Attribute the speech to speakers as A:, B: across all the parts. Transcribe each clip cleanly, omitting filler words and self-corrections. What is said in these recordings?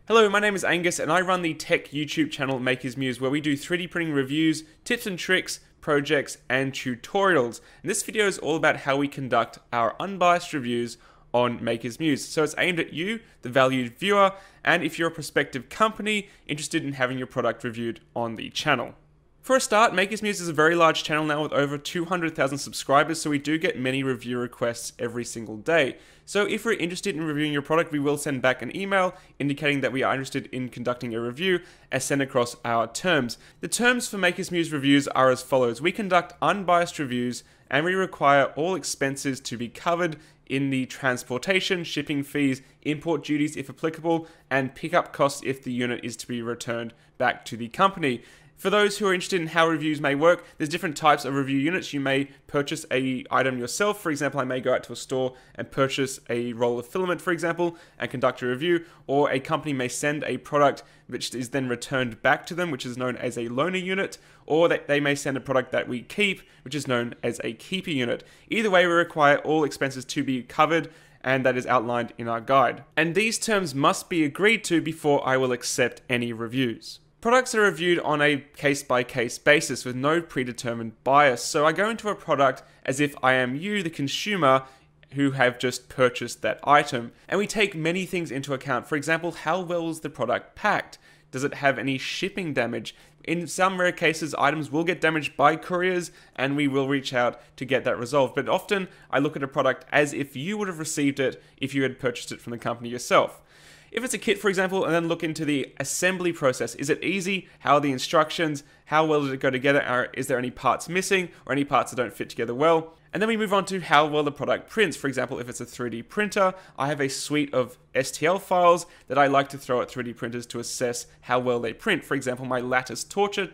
A: Hello, my name is Angus and I run the tech YouTube channel Makers Muse, where we do 3D printing reviews, tips and tricks, projects and tutorials. And this video is all about how we conduct our unbiased reviews on Makers Muse. So it's aimed at you, the valued viewer, and if you're a prospective company interested in having your product reviewed on the channel. For a start, Makers Muse is a very large channel now with over 200,000 subscribers, so we do get many review requests every single day. So if we're interested in reviewing your product, we will send back an email indicating that we are interested in conducting a review and send across our terms. The terms for Makers Muse reviews are as follows. We conduct unbiased reviews and we require all expenses to be covered in the transportation, shipping fees, import duties if applicable, and pickup costs if the unit is to be returned back to the company. For those who are interested in how reviews may work, there's different types of review units. You may purchase an item yourself. For example, I may go out to a store and purchase a roll of filament, for example, and conduct a review, or a company may send a product which is then returned back to them, which is known as a loaner unit, or that they may send a product that we keep, which is known as a keeper unit. Either way, we require all expenses to be covered, and that is outlined in our guide. And these terms must be agreed to before I will accept any reviews. Products are reviewed on a case-by-case basis with no predetermined bias. So I go into a product as if I am you, the consumer, who have just purchased that item. And we take many things into account. For example, how well is the product packed? Does it have any shipping damage? In some rare cases, items will get damaged by couriers and we will reach out to get that resolved. But often I look at a product as if you would have received it if you had purchased it from the company yourself. If it's a kit, for example, and then look into the assembly process. Is it easy? How are the instructions? How well did it go together? Is there any parts missing or any parts that don't fit together well? And then we move on to how well the product prints. For example, if it's a 3D printer, I have a suite of STL files that I like to throw at 3D printers to assess how well they print. For example, my lattice torture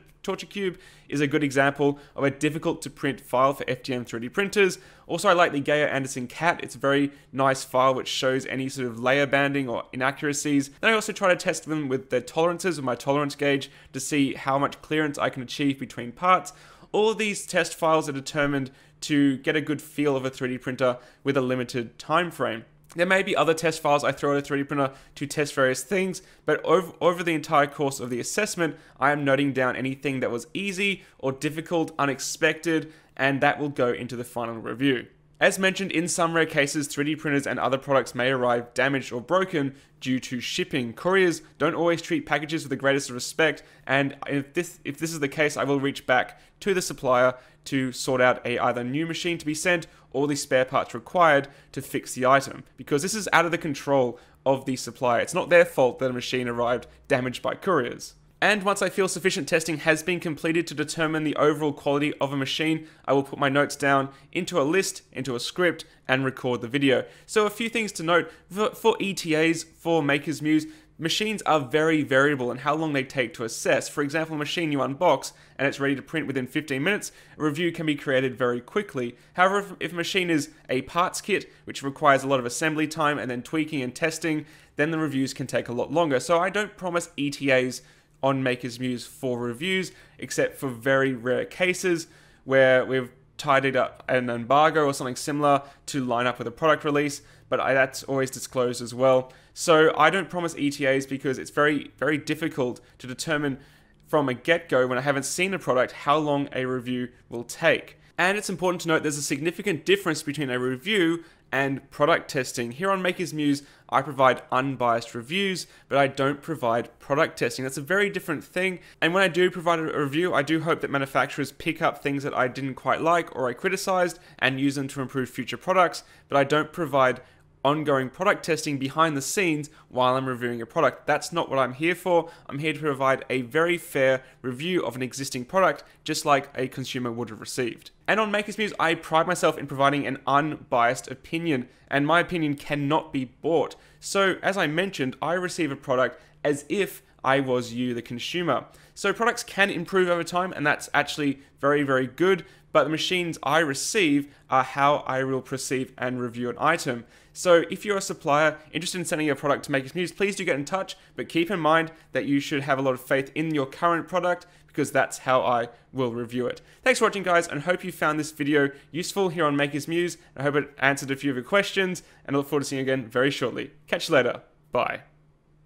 A: cube is a good example of a difficult to print file for FDM 3D printers. Also, I like the Geyer Anderson CAT. It's a very nice file which shows any sort of layer banding or inaccuracies. Then I also try to test them with their tolerances with my tolerance gauge to see how much clearance I can achieve between parts. All of these test files are determined to get a good feel of a 3D printer with a limited time frame. There may be other test files I throw at a 3D printer to test various things, but over the entire course of the assessment, I am noting down anything that was easy or difficult, unexpected, and that will go into the final review. As mentioned, in some rare cases, 3D printers and other products may arrive damaged or broken due to shipping. Couriers don't always treat packages with the greatest respect, and if this is the case, I will reach back to the supplier to sort out a either new machine to be sent or the spare parts required to fix the item, because this is out of the control of the supplier. It's not their fault that a machine arrived damaged by couriers. And once I feel sufficient testing has been completed to determine the overall quality of a machine, I will put my notes down into a list, into a script, and record the video. So a few things to note, for ETAs, for Makers Muse, machines are very variable in how long they take to assess. For example, a machine you unbox and it's ready to print within 15 minutes, a review can be created very quickly. However, if a machine is a parts kit, which requires a lot of assembly time and then tweaking and testing, then the reviews can take a lot longer. So I don't promise ETAs on Makers Muse for reviews, except for very rare cases where we've tidied up an embargo or something similar to line up with a product release, but that's always disclosed as well. So I don't promise ETAs because it's very, very difficult to determine from a get-go when I haven't seen a product how long a review will take. And it's important to note there's a significant difference between a review and product testing. Here on Makers Muse, I provide unbiased reviews, but I don't provide product testing. That's a very different thing. And when I do provide a review, I do hope that manufacturers pick up things that I didn't quite like or I criticized and use them to improve future products, but I don't provide ongoing product testing behind the scenes while I'm reviewing a product. That's not what I'm here for. I'm here to provide a very fair review of an existing product, just like a consumer would have received. And on Makers Muse, I pride myself in providing an unbiased opinion, and my opinion cannot be bought. So, as I mentioned, I receive a product as if I was you, the consumer. So products can improve over time, and that's actually very, very good, but the machines I receive are how I will perceive and review an item. So if you're a supplier interested in sending your product to Makers Muse, please do get in touch, but keep in mind that you should have a lot of faith in your current product because that's how I will review it. Thanks for watching, guys, and hope you found this video useful here on Makers Muse. I hope it answered a few of your questions, and I look forward to seeing you again very shortly. Catch you later. Bye.